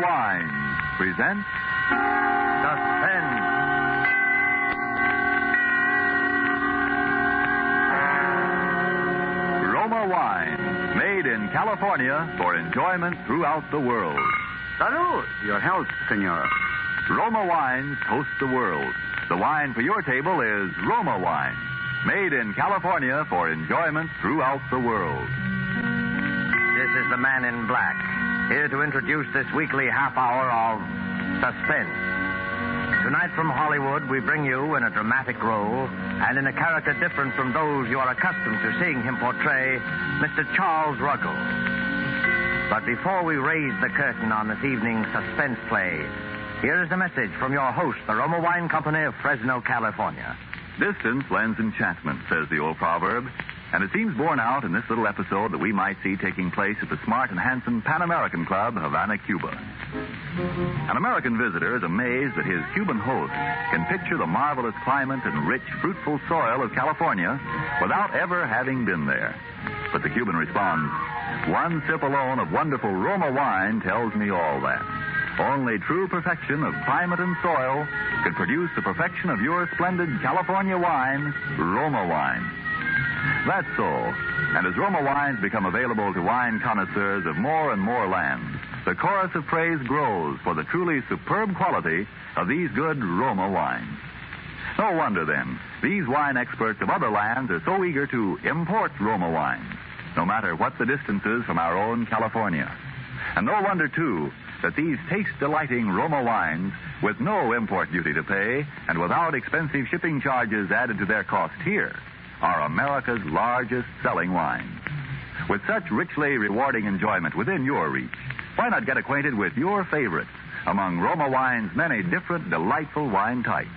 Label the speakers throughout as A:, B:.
A: Roma Wines presents
B: Suspense.
A: Roma Wines, made in California for enjoyment throughout the world.
B: Salud. Your health, senor.
A: Roma Wines toast the world. The wine for your table is Roma Wine, made in California for enjoyment throughout the world.
B: This is the Man in Black, here to introduce this weekly half hour of Suspense. Tonight from Hollywood, we bring you in a dramatic role and in a character different from those you are accustomed to seeing him portray, Mr. Charles Ruggles. But before we raise the curtain on this evening's suspense play, here is a message from your host, the Roma Wine Company of Fresno, California.
A: Distance lends enchantment, says the old proverb. And it seems borne out in this little episode that we might see taking place at the smart and handsome Pan American Club, Havana, Cuba. An American visitor is amazed that his Cuban host can picture the marvelous climate and rich, fruitful soil of California without ever having been there. But the Cuban responds, "One sip alone of wonderful Roma wine tells me all that. Only true perfection of climate and soil could produce the perfection of your splendid California wine, Roma wine." That's so. And as Roma wines become available to wine connoisseurs of more and more lands, the chorus of praise grows for the truly superb quality of these good Roma wines. No wonder, then, these wine experts of other lands are so eager to import Roma wines, no matter what the distances from our own California. And no wonder, too, that these taste-delighting Roma wines, with no import duty to pay and without expensive shipping charges added to their cost here, are America's largest selling wines. With such richly rewarding enjoyment within your reach, why not get acquainted with your favorites among Roma Wine's many different delightful wine types?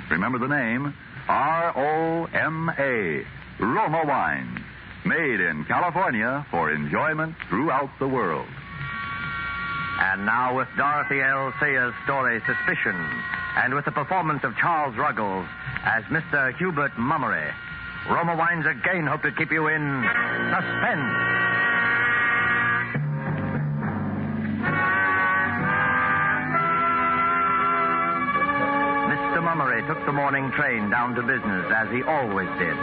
A: Remember the name, R-O-M-A, Roma Wines, made in California for enjoyment throughout the world.
B: And now with Dorothy L. Sayers' story, Suspicion, and with the performance of Charles Ruggles as Mr. Hubert Mummery, Roma Wines again hope to keep you in suspense. Mr. Mummery took the morning train down to business, as he always did.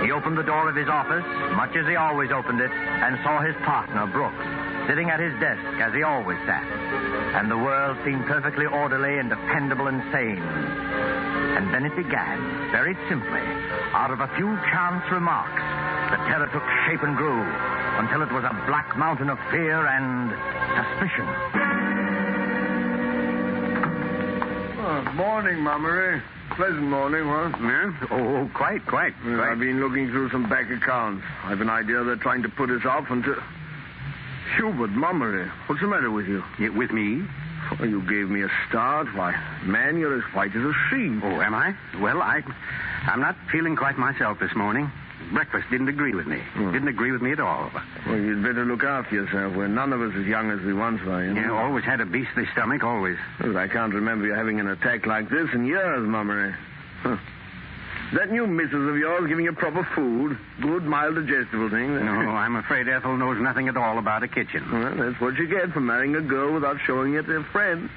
B: He opened the door of his office, much as he always opened it, and saw his partner, Brooks, sitting at his desk as he always sat. And the world seemed perfectly orderly and dependable and sane. And then it began, very simply, out of a few chance remarks. The terror took shape and grew until it was a black mountain of fear and suspicion.
C: Morning, Mummery. Pleasant morning, what?
B: Yeah? Oh, quite.
C: I've been looking through some bank accounts. I've an idea they're trying to put us off until... Hubert Mummery, what's the matter with you?
B: With me?
C: Oh, you gave me a start. Why, man, you're as white as a sheet.
B: Oh, am I? Well, I'm not feeling quite myself this morning. Breakfast didn't agree with me. Didn't agree with me at all.
C: Well, you'd better look after yourself. We're none of us as young as we once were, you know.
B: Yeah, always had a beastly stomach, always.
C: Well, I can't remember you having an attack like this in years, Mummery. Huh. Is that new missus of yours giving you proper food? Good, mild, digestible thing?
B: No, I'm afraid Ethel knows nothing at all about a kitchen.
C: Well, that's what you get for marrying a girl without showing it to a friend.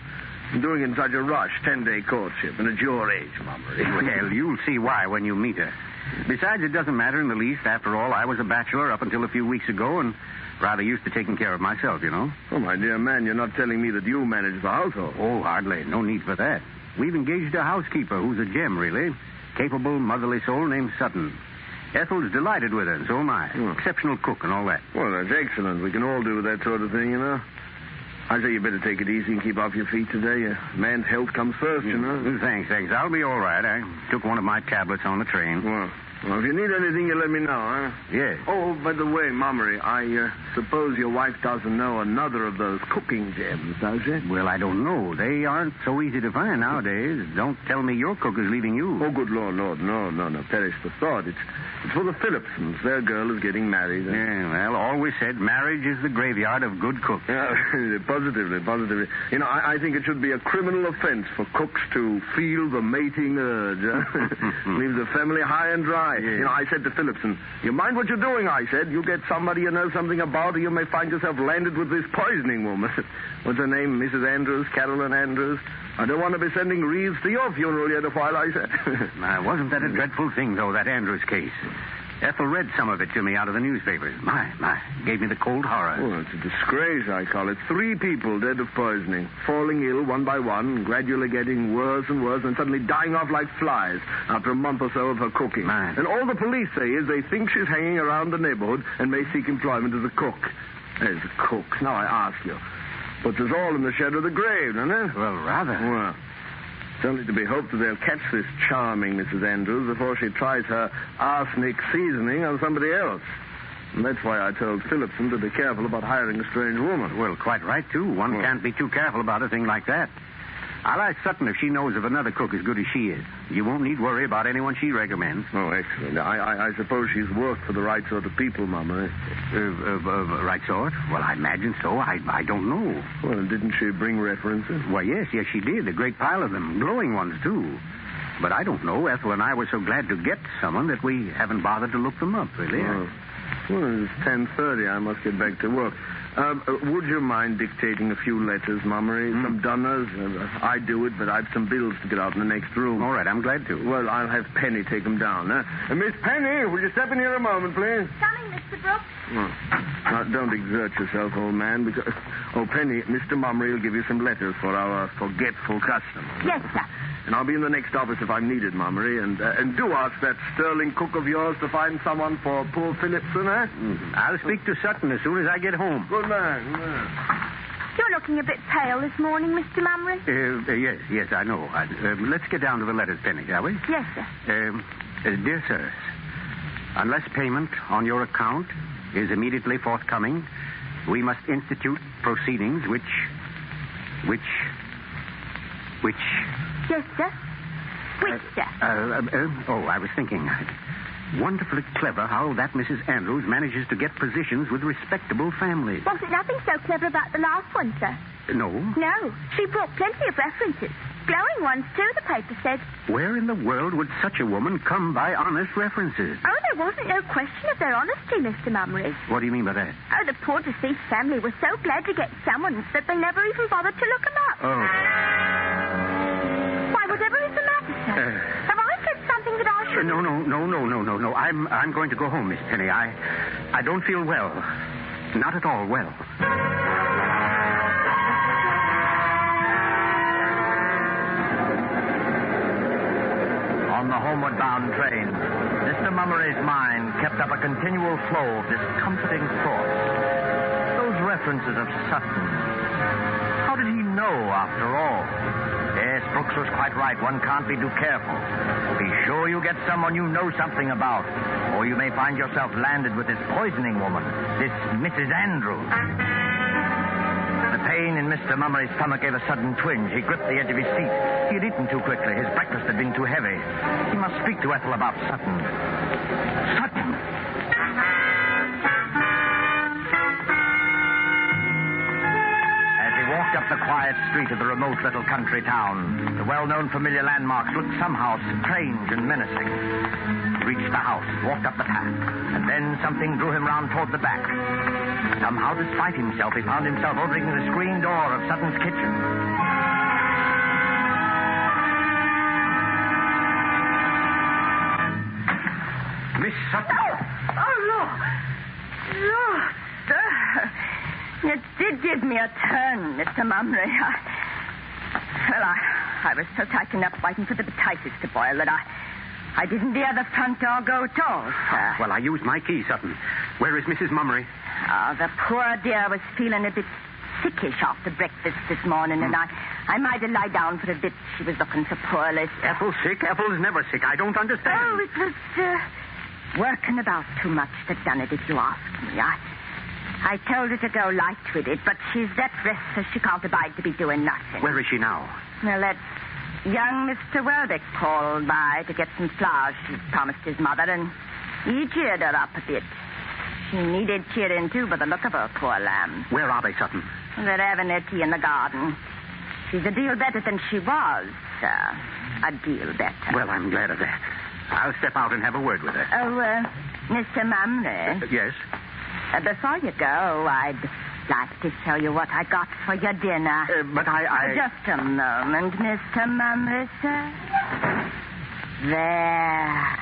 C: And doing it in such a rush, 10-day courtship, and at your age, Mummery.
B: Well, you'll see why when you meet her. Besides, it doesn't matter in the least. After all, I was a bachelor up until a few weeks ago and rather used to taking care of myself, you know.
C: Oh, my dear man, you're not telling me that you manage the household.
B: Oh, hardly. No need for that. We've engaged a housekeeper who's a gem, really. Capable, motherly soul named Sutton. Ethel's delighted with her, and so am I. Exceptional cook and all that.
C: Well, that's excellent. We can all do that sort of thing, you know. I say you better take it easy and keep off your feet today. A man's health comes first, you know.
B: Thanks. I'll be all right. I took one of my tablets on the train.
C: Well, if you need anything, you let me know, huh?
B: Yes.
C: Oh, by the way, Mummery, I suppose your wife doesn't know another of those cooking gems, does she?
B: Well, I don't know. They aren't so easy to find nowadays. Don't tell me your cook is leaving you.
C: Oh, good Lord, no. Perish the thought. It's for the Phillipsons. Their girl is getting married.
B: Yeah, well, always said marriage is the graveyard of good cooks.
C: Yeah, positively. You know, I think it should be a criminal offense for cooks to feel the mating urge. Leave the family high and dry. I?
D: Yes.
C: You know, I said to Phillipson, you mind what you're doing, I said. You get somebody you know something about, or you may find yourself landed with this poisoning woman. What's her name? Mrs. Andrews? Carolyn Andrews? I don't want to be sending wreaths to your funeral yet a while, I said.
D: Wasn't that a dreadful thing, though, that Andrews case? Ethel read some of it to me out of the newspapers. My. Gave me the cold horror.
C: Oh, it's a disgrace, I call it. 3 people dead of poisoning, falling ill one by one, gradually getting worse and worse, and suddenly dying off like flies after a month or so of her cooking.
D: My.
C: And all the police say is they think she's hanging around the neighborhood and may seek employment as a cook. As a cook. Now I ask you. Puts us all in the shadow of the grave, doesn't it?
D: Well, rather.
C: Well, it's only to be hoped that they'll catch this charming Mrs. Andrews before she tries her arsenic seasoning on somebody else. And that's why I told Phillipson to be careful about hiring a strange woman.
D: Well, quite right, too. One can't be too careful about a thing like that. I'll ask Sutton if she knows of another cook as good as she is. You won't need worry about anyone she recommends.
C: Oh, excellent. I suppose she's worked for the right sort of people, Mama.
D: Right sort? Well, I imagine so. I don't know.
C: Well, didn't she bring references?
D: Why, yes, she did. A great pile of them. Glowing ones, too. But I don't know. Ethel and I were so glad to get someone that we haven't bothered to look them up, really.
C: Oh. Well, it's 10:30. I must get back to work. Would you mind dictating a few letters, Mummery? Some dunners? I do it, but I've some bills to get out in the next room.
D: All right, I'm glad to.
C: Well, I'll have Penny take them down. Miss Penny, will you step in here a moment, please?
E: Coming, Mr. Brooks.
C: Now, don't exert yourself, old man, because... Oh, Penny, Mr. Mummery will give you some letters for our forgetful customer.
E: Yes, sir.
C: And I'll be in the next office if I'm needed, Mummery. And do ask that sterling cook of yours to find someone for poor Phillipson, eh?
D: I'll speak to Sutton as soon as I get home.
C: Good man.
E: You're looking a bit pale this morning, Mr. Mummery.
D: Yes, I know. Let's get down to the letters, Penny, shall we?
E: Yes, sir.
D: Dear sirs, unless payment on your account is immediately forthcoming, we must institute proceedings which...
E: Yes, sir. Which, sir?
D: I was thinking. Wonderfully clever how that Mrs. Andrews manages to get positions with respectable families.
E: Wasn't nothing so clever about the last one, sir.
D: No?
E: No. She brought plenty of references. Glowing ones, too, the paper said.
D: Where in the world would such a woman come by honest references?
E: Oh, there wasn't no question of their honesty, Mr. Mummery.
D: What do you mean by that?
E: Oh, the poor deceased family were so glad to get someone that they never even bothered to look them up.
D: Oh.
E: Why, whatever is the matter, sir? Have I said something that I should...
D: No. I'm going to go home, Miss Penny. I don't feel well. Not at all well.
B: On the homeward-bound train, Mr. Mummery's mind kept up a continual flow of discomforting thoughts. Those references of Sutton. How did he know, after all? Yes, Brooks was quite right. One can't be too careful. Be sure you get someone you know something about, or you may find yourself landed with this poisoning woman, this Mrs. Andrews. The pain in Mr. Mummery's stomach gave a sudden twinge. He gripped the edge of his seat. He had eaten too quickly. His breakfast had been too heavy. He must speak to Ethel about Sutton. Sutton! As he walked up the quiet street of the remote little country town, the well-known familiar landmarks looked somehow strange and menacing. He reached the house, walked up the path, and then something drew him round toward the back. Somehow, despite himself, he found himself opening the screen door of Sutton's kitchen.
D: Miss Sutton.
E: Oh, Lord. Lord, sir. You did give me a turn, Mr. Mummery. I was so taken up waiting for the potatoes to boil that I didn't hear the front door go at all, sir.
D: Well, I used my key, Sutton. Where is Mrs. Mummery?
E: Oh, the poor dear was feeling a bit sickish after breakfast this morning, and I might have lie down for a bit. She was looking so poorly.
D: Ethel sick? Ethel's never sick. I don't understand.
E: Oh, it was working about too much that done it, if you ask me. I told her to go light with it, but she's that restless she can't abide to be doing nothing.
D: Where is she now?
E: Well, that young Mr. Welbeck called by to get some flowers she promised his mother, and he cheered her up a bit. She needed cheering, too, by the look of her, poor lamb.
D: Where are they, Sutton?
E: They're having their tea in the garden. She's a deal better than she was, sir. A deal better.
D: Well, I'm glad of that. I'll step out and have a word with her.
E: Oh, Mr. Mumley.
D: Yes?
E: Before you go, I'd like to show you what I got for your dinner.
D: But I...
E: Just a moment, Mr. Mumley, sir. There.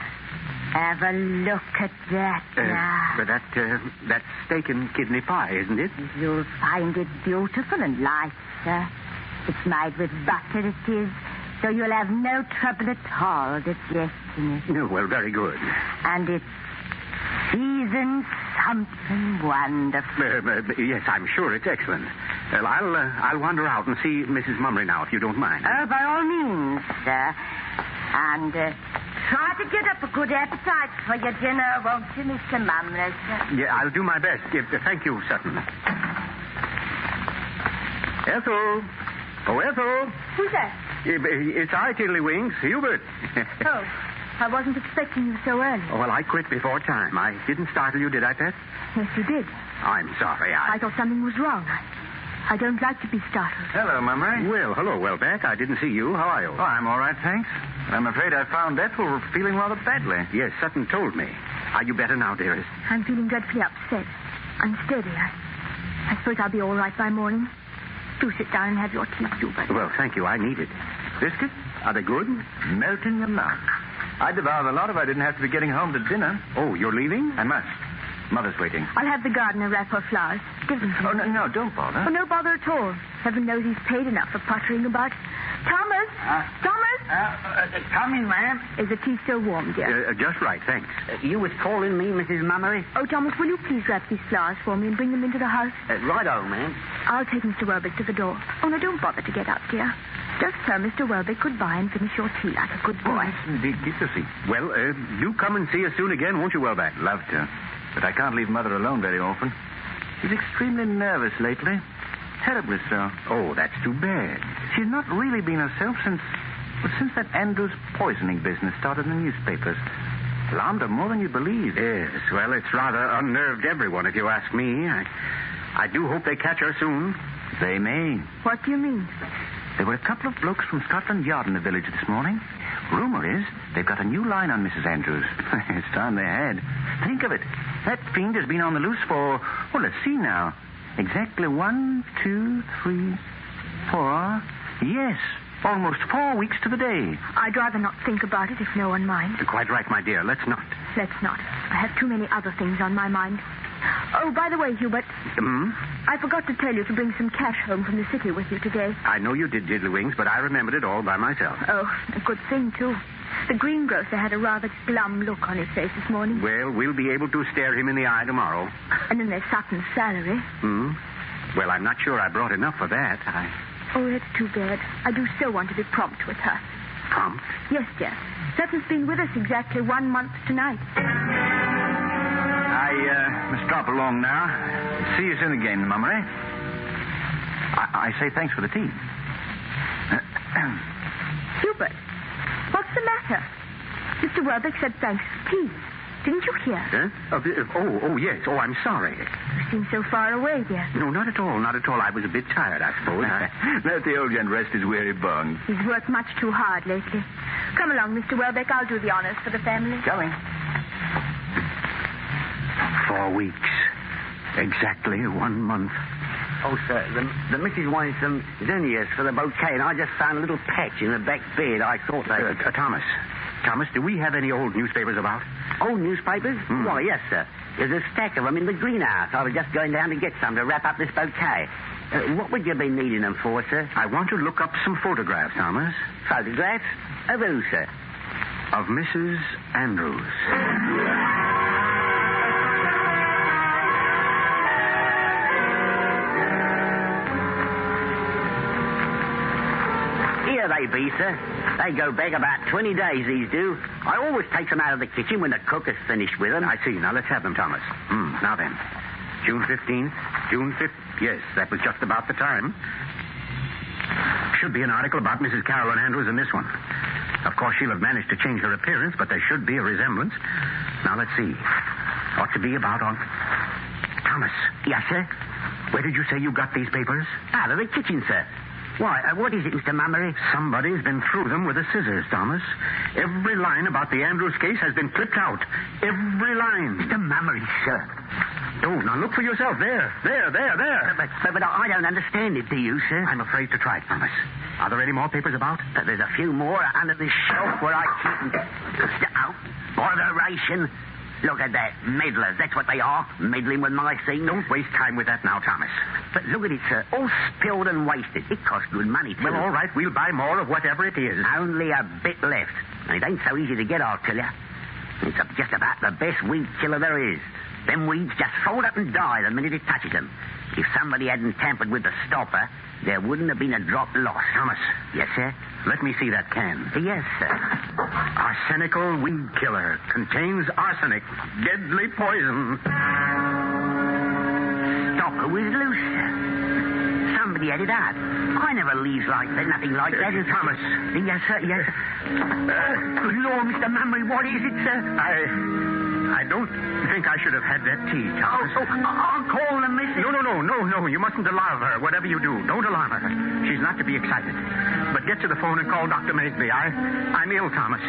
E: Have a look at that now.
D: But that's steak and kidney pie, isn't it?
E: You'll find it beautiful and light, sir. It's made with butter, it is, so you'll have no trouble at all digesting it.
D: No, well, very good.
E: And it's seasoned something wonderful.
D: Yes, I'm sure it's excellent. Well, I'll wander out and see Mrs. Mummery now, if you don't mind.
E: Oh, by all means, sir. And try to get up a good appetite for your dinner, won't you, Mr. Mumley, sir?
D: Yeah, I'll do my best. Thank you, Sutton. Ethel. Oh, Ethel.
E: Who's that?
D: It's I, Tiddlywinks, Hubert.
E: Oh, I wasn't expecting you so early.
D: Oh, well, I quit before time. I didn't startle you, did I, Pet?
E: Yes, you did.
D: I'm sorry.
E: I thought something was wrong. I don't like to be startled.
A: Hello, Mummery.
D: Well, hello, Welbeck. I didn't see you. How are you?
A: Oh, I'm all right, thanks. I'm afraid I found Ethel feeling rather badly.
D: Yes, Sutton told me. Are you better now, dearest?
F: I'm feeling dreadfully upset. Unsteady. I suppose I'll be all right by morning. Do sit down and have your tea, Hubert.
D: Well, thank you. I need it. Biscuits? Are they good?
A: Melt in your mouth. I'd devour a lot if I didn't have to be getting home to dinner.
D: Oh, you're leaving?
A: I must. Mother's waiting.
F: I'll have the gardener wrap her flowers. Give them to me.
A: No, don't bother.
F: Oh, no bother at all. Heaven knows he's paid enough for pottering about. Thomas! Thomas!
B: Come in, ma'am.
F: Is the tea still warm, dear?
D: Just right, thanks.
B: You was calling me, Mrs. Mummery?
F: Oh, Thomas, will you please wrap these flowers for me and bring them into the house?
B: Righto, ma'am.
F: I'll take Mr. Welbeck to the door. Oh, no, don't bother to get up, dear. Just tell Mr. Welbeck goodbye and finish your tea like a good boy.
A: Indeed, good to see.
D: Well, do come and see us soon again, won't you, Welbeck?
A: Love to. But I can't leave Mother alone very often. She's extremely nervous lately. Terribly so.
D: Oh, that's too bad.
A: She's not really been herself since that Andrews poisoning business started in the newspapers. Alarmed her more than you believe.
D: Yes, well, it's rather unnerved everyone, if you ask me. I do hope they catch her soon.
A: They may.
F: What do you mean?
A: There were a couple of blokes from Scotland Yard in the village this morning. Rumor is they've got a new line on Mrs. Andrews. It's time they had. Think of it. That fiend has been on the loose for, well, let's see now. Exactly 1, 2, 3, 4. Yes, almost 4 weeks to the day.
F: I'd rather not think about it if no one minds.
D: Quite right, my dear. Let's not.
F: Let's not. I have too many other things on my mind. Oh, by the way, Hubert. I forgot to tell you to bring some cash home from the city with you today.
D: I know you did, Diddlywings, but I remembered it all by myself.
F: Oh, a good thing, too. The greengrocer had a rather glum look on his face this morning.
D: Well, we'll be able to stare him in the eye tomorrow.
F: And then there's Sutton's salary.
D: Well, I'm not sure I brought enough for that.
F: Oh, that's too bad. I do so want to be prompt with her.
D: Prompt?
F: Yes, dear. Sutton's been with us exactly 1 month tonight.
A: I must drop along now. See you soon again, Mummery. I say thanks for the tea.
F: Hubert, what's the matter? Mr. Welbeck said thanks for tea. Didn't you hear?
D: Huh? Oh, yes. Oh, I'm sorry.
F: You seem so far away, dear.
D: No, not at all. Not at all. I was a bit tired, I suppose.
A: Let the old gent rest his weary bones.
F: He's worked much too hard lately. Come along, Mr. Welbeck. I'll do the honors for the family.
A: Coming.
D: 4 weeks. Exactly 1 month.
B: Oh, sir, the Mrs. wants some zinnias for the bouquet, and I just found a little patch in the back bed. I thought they...
D: Thomas, do we have any old newspapers about?
B: Old newspapers? Why, yes, sir. There's a stack of them in the greenhouse. I was just going down to get some to wrap up this bouquet. What would you be needing them for, sir?
D: I want to look up some photographs, Thomas.
B: Photographs? Of who, sir?
D: Of Mrs. Andrews.
B: Here they be, sir. They go back about 20 days, these do. I always take them out of the kitchen when the cook has finished with them.
D: I see. Now, let's have them, Thomas. Now then. June 15th. June 5th. Yes, that was just about the time. Should be an article about Mrs. Carolyn Andrews in this one. Of course, she'll have managed to change her appearance, but there should be a resemblance. Now, let's see. Ought to be about on... Thomas.
B: Yes, sir?
D: Where did you say you got these papers?
B: Out of the kitchen, sir.
D: Why, what is it, Mr. Mummery? Somebody's been through them with the scissors, Thomas. Every line about the Andrews case has been clipped out. Every line.
G: Mr. Mummery, sir.
D: Oh, now look for yourself. There.
G: But I don't understand it, do you, sir?
D: I'm afraid to try, Thomas. Are there any more papers about?
G: There's a few more under this shelf where I keep them. Oh, botheration. Look at that. Meddlers, that's what they are. Meddling with my things.
D: Don't waste time with that now, Thomas.
G: But look at it, sir. All spilled and wasted. It cost good money, too.
D: Well, all right. We'll buy more of whatever it is.
G: Only a bit left. And it ain't so easy to get, I'll tell you. It's just about the best weed killer there is. Them weeds just fold up and die the minute it touches them. If somebody hadn't tampered with the stopper, there wouldn't have been a drop lost.
D: Thomas.
G: Yes, sir?
D: Let me see that can.
G: Yes, sir.
D: Arsenical weed killer. Contains arsenic. Deadly poison.
G: Stopper was loose, sir. Somebody had it out. I never leaves like that. Nothing like that.
D: Thomas.
G: Yes, sir. Yes. Good Lord, Mr. Mummery, what is it, sir?
D: I don't think I should have had that tea, Thomas.
G: I'll call the missus.
D: No. You mustn't alarm her, whatever you do. Don't alarm her. She's not to be excited. But get to the phone and call Dr. Maysby. I'm ill, Thomas.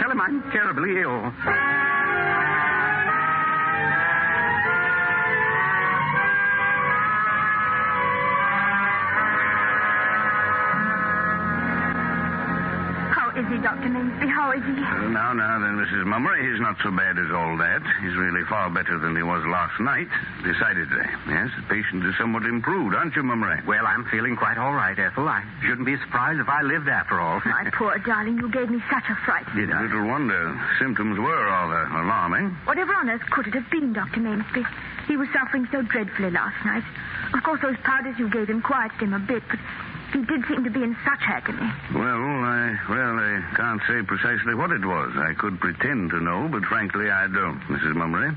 D: Tell him I'm terribly ill.
F: Is he, Dr. Maysby? How is he?
C: Now then, Mrs. Mummery, he's not so bad as all that. He's really far better than he was last night. Decidedly. Yes, the patient is somewhat improved, aren't you, Mummery?
D: Well, I'm feeling quite all right, Ethel. I shouldn't be surprised if I lived after all.
F: My poor darling, you gave me such a fright.
D: Did I?
C: Little wonder. Symptoms were rather alarming.
F: Whatever on earth could it have been, Dr. Maysby? He was suffering so dreadfully last night. Of course, those powders you gave him quieted him a bit, but he did seem to be in such agony.
C: Well, I can't say precisely what it was. I could pretend to know, but frankly, I don't, Mrs. Mummery.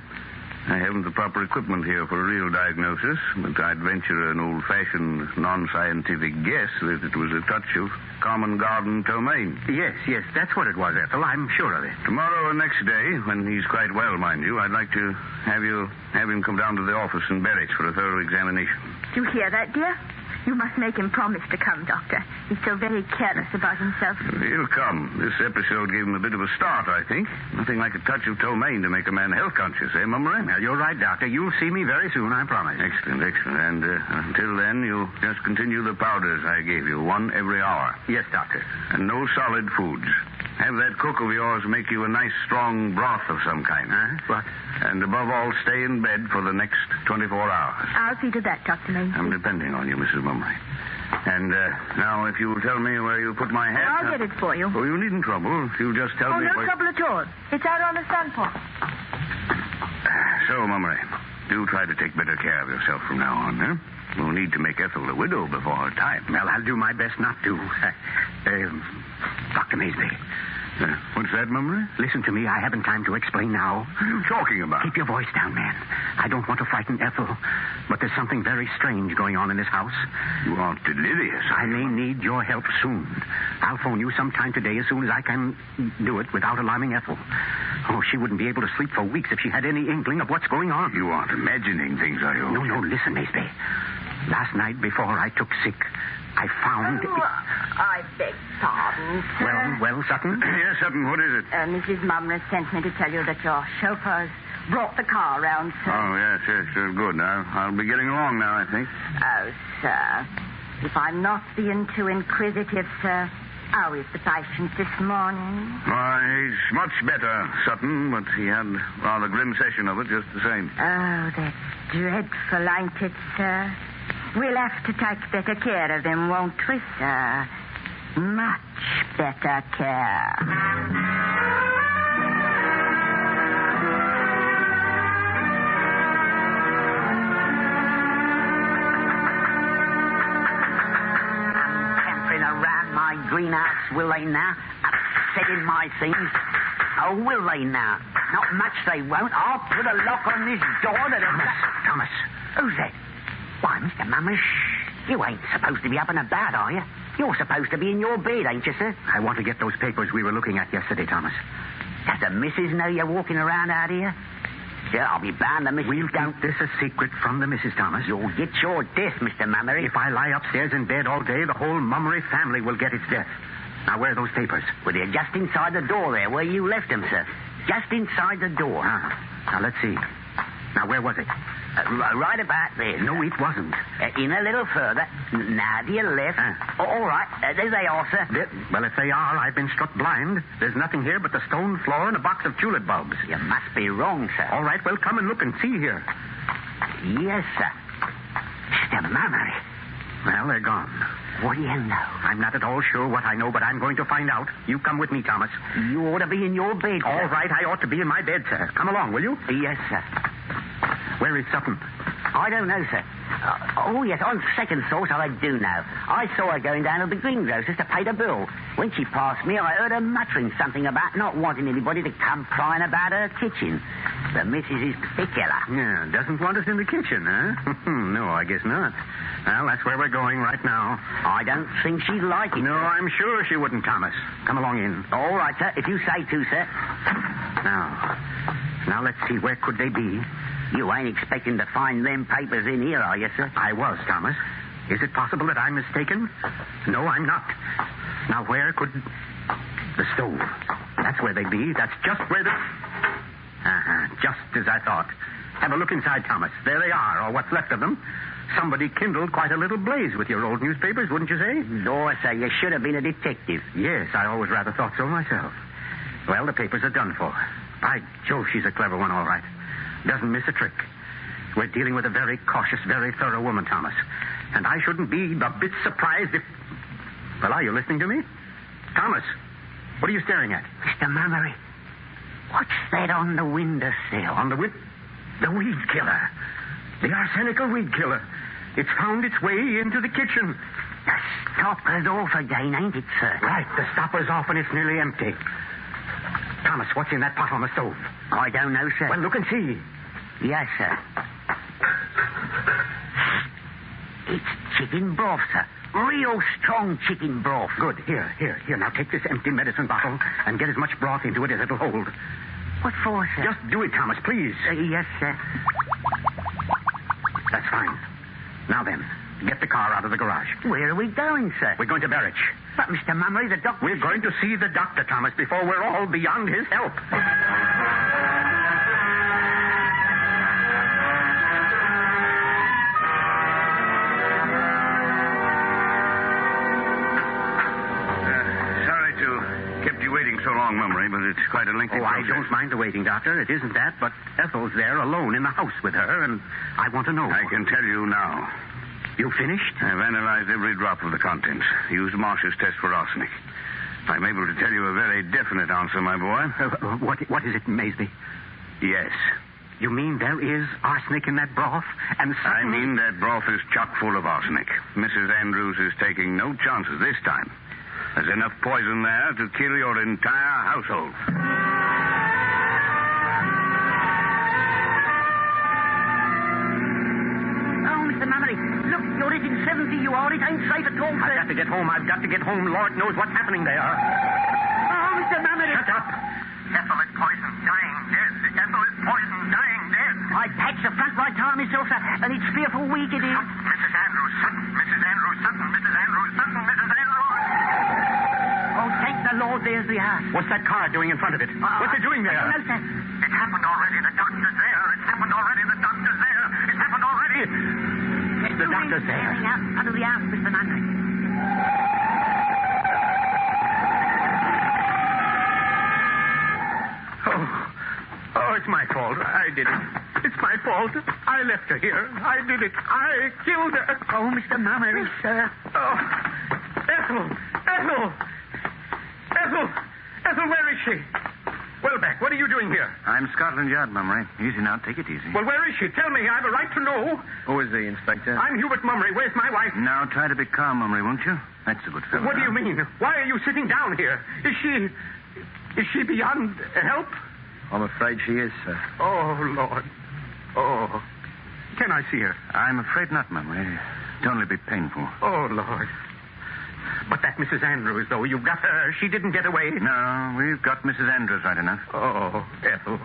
C: I haven't the proper equipment here for a real diagnosis, but I'd venture an old-fashioned, non-scientific guess that it was a touch of common garden ptomaine.
D: Yes, that's what it was, Ethel. I'm sure of it.
C: Tomorrow or next day, when he's quite well, mind you, I'd like to have him come down to the office in Barracks for a thorough examination.
F: Do you hear that, dear? You must make him promise to come, Doctor. He's so very careless about himself.
C: He'll come. This episode gave him a bit of a start, I think. Nothing like a touch of ptomaine to make a man health conscious, eh, Mummery?
D: Well, you're right, Doctor. You'll see me very soon, I promise.
C: Excellent. And until then, you'll just continue the powders I gave you, one every hour.
D: Yes, Doctor.
C: And no solid foods. Have that cook of yours make you a nice, strong broth of some kind.
D: Huh? What?
C: And above all, stay in bed for the next 24 hours.
F: I'll see to that, Dr. Maysby.
C: I'm depending on you, Mrs. Mummery. And now, if you'll tell me where you put my hat...
F: I'll get it for you.
C: Oh, you needn't trouble. If you'll just tell me
F: no
C: where...
F: trouble at all. It's out on the sun porch.
C: So, Mummery, do try to take better care of yourself from now on, huh? We'll need to make Ethel a widow before her time.
D: Well, I'll do my best not to. Dr. Maysby.
C: What's that, Mummery?
D: Listen to me. I haven't time to explain now.
C: What are you talking about?
D: Keep your voice down, man. I don't want to frighten Ethel, but there's something very strange going on in this house.
C: You are delirious.
D: I may need your help soon. I'll phone you sometime today as soon as I can do it without alarming Ethel. Oh, she wouldn't be able to sleep for weeks if she had any inkling of what's going on.
C: You aren't imagining things, are you?
D: No, listen, Maysby. Last night, before I took sick, I found...
E: I beg pardon, sir.
D: Well, Sutton?
C: Yes, Sutton, what is it?
E: Mrs. Mummery sent me to tell you that your chauffeur's brought the car round, sir.
C: Oh, yes, good. I'll be getting along now, I think.
E: Oh, sir. If I'm not being too inquisitive, sir, how is the patient this morning?
C: Why, he's much better, Sutton, but he had a rather grim session of it just the same.
E: Oh, that's dreadful, ain't it, sir? We'll have to take better care of him, won't we, sir? Much better care.
G: Campering around my greenhouse, will they now? Upsetting my things. Oh, will they now? Not much they won't. I'll put a lock on this door that...
D: Thomas.
G: Who's that? Why, Mr. Mummery, you ain't supposed to be up and about, are you? You're supposed to be in your bed, ain't you, sir?
D: I want to get those papers we were looking at yesterday, Thomas.
G: Does the missus know you're walking around out here? sir. I'll be bound the missus
D: We'll
G: don't...
D: keep this a secret from the Mrs. Thomas.
G: You'll get your death, Mr. Mummery.
D: If I lie upstairs in bed all day, the whole Mummery family will get its death. Now, where are those papers?
G: Well, they're just inside the door there, where you left them, sir. Just inside the door.
D: Now, let's see. Now, where was it?
G: Right about there.
D: No, it wasn't.
G: In a little further. Now to your left. All right. There they are, sir.
D: Well, if they are, I've been struck blind. There's nothing here but the stone floor and a box of tulip bulbs.
G: You must be wrong, sir.
D: All right, well, come and look and see here.
G: Yes, sir. Mr. Mummery.
D: Well, they're gone.
G: What do you know?
D: I'm not at all sure what I know, but I'm going to find out. You come with me, Thomas.
G: You ought to be in your bed, sir.
D: All right, I ought to be in my bed, sir. Come along, will you?
G: Yes, sir.
D: Where is Sutton?
G: I don't know, sir. Yes, on second thought, I do know. I saw her going down to the greengrocer's to pay the bill. When she passed me, I heard her muttering something about not wanting anybody to come prying about her kitchen. The missus is particular.
D: Yeah, doesn't want us in the kitchen, huh? No, I guess not. Well, that's where we're going right now.
G: I don't think she'd like it.
D: No, I'm sure she wouldn't, Thomas. Come along in.
G: All right, sir, if you say to, sir.
D: Now let's see, where could they be?
G: You ain't expecting to find them papers in here, are you, sir?
D: I was, Thomas. Is it possible that I'm mistaken? No, I'm not. Now, where could... The stove. That's where they'd be. That's just where the... Just as I thought. Have a look inside, Thomas. There they are, or what's left of them. Somebody kindled quite a little blaze with your old newspapers, wouldn't you say?
G: No, sir, you should have been a detective.
D: Yes, I always rather thought so myself. Well, the papers are done for. By Jove, she's a clever one, all right. Doesn't miss a trick. We're dealing with a very cautious, very thorough woman, Thomas. And I shouldn't be a bit surprised if... Well, are you listening to me? Thomas, what are you staring at?
G: Mr. Mummery, what's that on the windowsill?
D: On the The weed killer. The arsenical weed killer. It's found its way into the kitchen.
G: The stopper's off again, ain't it, sir?
D: Right, the stopper's off and it's nearly empty. Thomas, what's in that pot on the stove?
G: I don't know, sir.
D: Well, look and see.
G: Yes, sir. It's chicken broth, sir. Real strong chicken broth.
D: Good. Here. Now take this empty medicine bottle and get as much broth into it as it'll hold.
G: What for, sir?
D: Just do it, Thomas, please.
G: Yes, sir.
D: That's fine. Now then, get the car out of the garage.
G: Where are we going, sir?
D: We're going to Berwich.
G: But, Mr. Mummery, the doctor...
D: We're going to see the doctor, Thomas, before we're all beyond his help.
A: So long, Mummery, but it's quite a lengthy process.
D: I don't mind the waiting, Doctor. It isn't that, but Ethel's there alone in the house with her, and I want to know.
A: I can tell you now.
D: You finished?
A: I've analyzed every drop of the contents. Used Marsh's test for arsenic. I'm able to tell you a very definite answer, my boy.
D: What is it, Maysby?
A: Yes.
D: You mean there is arsenic in that broth? And
A: I mean that broth is chock full of arsenic. Mrs. Andrews is taking no chances this time. There's enough poison there to kill your entire household.
G: Oh, Mr. Mummery, look, you're in 70, you are. It ain't safe at all, sir.
D: I've got to get home. Lord knows what's happening there.
G: Oh, Mr. Mummery.
D: Shut up.
A: Ethel is poisoned, dying dead. Ethel is poisoned, dying dead.
G: I patched the front right tire myself, sir, and it's fearful weak it is.
A: Mrs. Andrews Sutton, Mrs. Andrews Sutton, Mrs. Andrews Sutton, Mrs. Andrews.
G: Oh, thank the Lord, there's the house.
D: What's that car doing in front of it? What's it doing there?
G: I don't know, sir.
A: It's happened already. The doctor's there. It's happened already. The doctor's there. It's happened already.
D: The doctor's there.
G: Staring out in front of the house, Mr. Mummery.
D: Oh, it's my fault. I did it. It's my fault. I left her here. I did it. I killed her.
G: Oh, Mr. Mummery, sir.
D: Oh, Ethel, where is she? Welbeck, what are you doing here?
H: I'm Scotland Yard, Mummery. Easy now. Take it easy.
D: Well, where is she? Tell me. I have a right to know.
H: Who is the Inspector?
D: I'm Hubert Mummery. Where's my wife?
H: Now, try to be calm, Mummery, won't you? That's a good fellow.
D: What do you mean? Why are you sitting down here? Is she beyond help?
H: I'm afraid she is, sir.
D: Oh, Lord. Oh. Can I see her?
H: I'm afraid not, Mummery. It'd only be painful.
D: Oh, Lord. But that Mrs. Andrews, though, you've got her. She didn't get away.
H: No, we've got Mrs. Andrews right enough.
D: Oh, Ethel.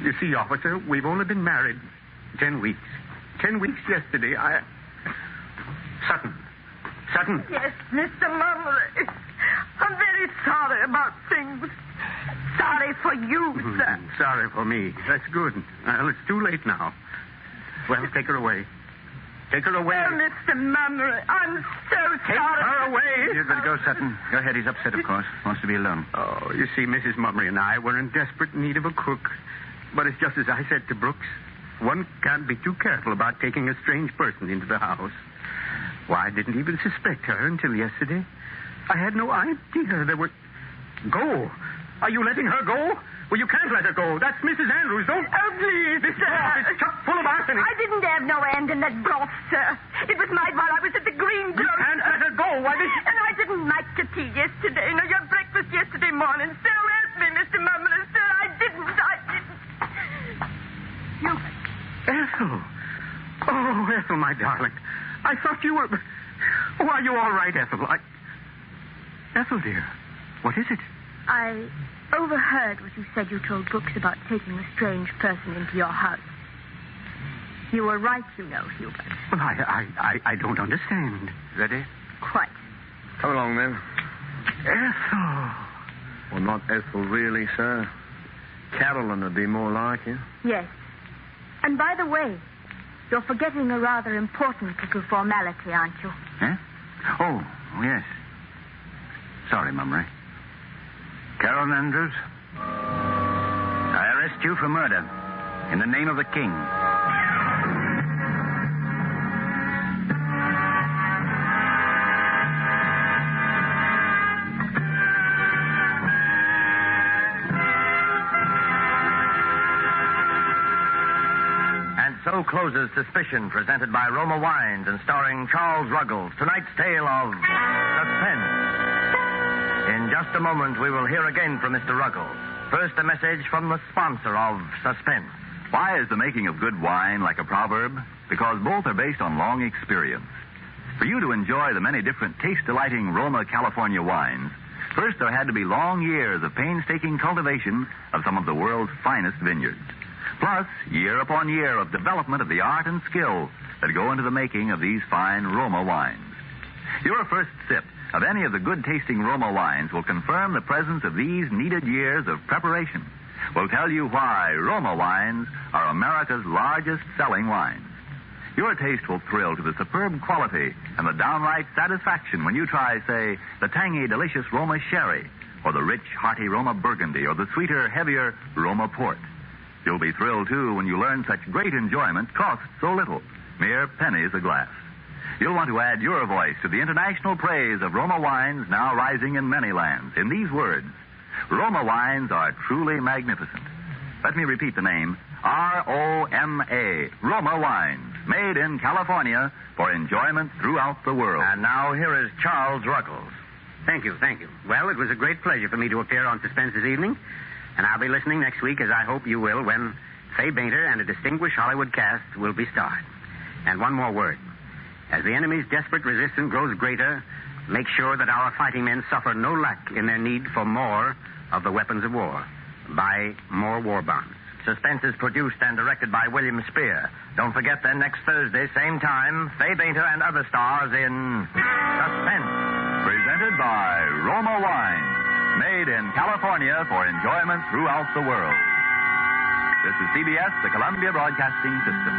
D: You see, officer, we've only been married 10 weeks. 10 weeks yesterday. Sutton.
F: Yes, Mr. Mummery. I'm very sorry about things. Sorry for you, sir.
D: Sorry for me. That's good. Well, it's too late now. Well, take her away. Take her away.
F: Oh, Mr. Mummery, I'm so
D: Take
F: sorry.
D: her away.
H: You'd better go, Sutton. Go ahead. He's upset, of course. Wants to be alone.
D: Oh, you see, Mrs. Mummery and I were in desperate need of a cook. But it's just as I said to Brooks. One can't be too careful about taking a strange person into the house. Why, I didn't even suspect her until yesterday. I had no idea there were... Go. Are you letting her go? Well, you can't let her go. That's Mrs. Andrews. Don't...
F: Oh, please,
D: This
F: sir.
D: broth is chock full of arsenic.
F: I didn't have no hand in that broth, sir. It was made while I was at the Green
D: You
F: Grove.
D: can't let her go. Why, this...
F: And I didn't make your tea yesterday, nor your breakfast yesterday morning. So help me, Mr. Mummery, sir. I didn't. You...
D: Ethel. Oh, Ethel, my darling. I thought you were... Oh, are you all right, Ethel? Ethel, dear, what is it?
F: I overheard what you said you told Brooks about taking a strange person into your house. You were right, you know, Hubert.
D: Well, I don't understand.
H: Ready?
F: Quite.
C: Come along, then.
D: Ethel.
C: Well, not Ethel, really, sir. Carolyn would be more like you.
F: Yes. And by the way, you're forgetting a rather important little formality, aren't you?
H: Eh? Oh, yes. Sorry, Mummery. Carolyn Andrews, I arrest you for murder in the name of the king.
B: And so closes Suspicion, presented by Roma Wines and starring Charles Ruggles. Tonight's tale of suspense. In just a moment, we will hear again from Mr. Ruggles. First, a message from the sponsor of Suspense.
A: Why is the making of good wine like a proverb? Because both are based on long experience. For you to enjoy the many different taste-delighting Roma California wines, first there had to be long years of painstaking cultivation of some of the world's finest vineyards. Plus, year upon year of development of the art and skill that go into the making of these fine Roma wines. Your first sip of any of the good-tasting Roma wines will confirm the presence of these needed years of preparation. Will tell you why Roma wines are America's largest selling wines. Your taste will thrill to the superb quality and the downright satisfaction when you try, say, the tangy, delicious Roma Sherry, or the rich, hearty Roma Burgundy, or the sweeter, heavier Roma Port. You'll be thrilled, too, when you learn such great enjoyment costs so little, mere pennies a glass. You'll want to add your voice to the international praise of Roma wines now rising in many lands in these words. Roma wines are truly magnificent. Let me repeat the name. R-O-M-A. Roma wines. Made in California for enjoyment throughout the world.
B: And now here is Charles Ruggles.
D: Thank you. Well, it was a great pleasure for me to appear on Suspense this evening, and I'll be listening next week, as I hope you will, when Fay Bainter and a distinguished Hollywood cast will be starred. And one more word. As the enemy's desperate resistance grows greater, make sure that our fighting men suffer no lack in their need for more of the weapons of war. Buy more war bonds.
B: Suspense is produced and directed by William Spear. Don't forget then, next Thursday, same time, Fay Bainter and other stars in Suspense.
A: Presented by Roma Wines. Made in California for enjoyment throughout the world. This is CBS, the Columbia Broadcasting System.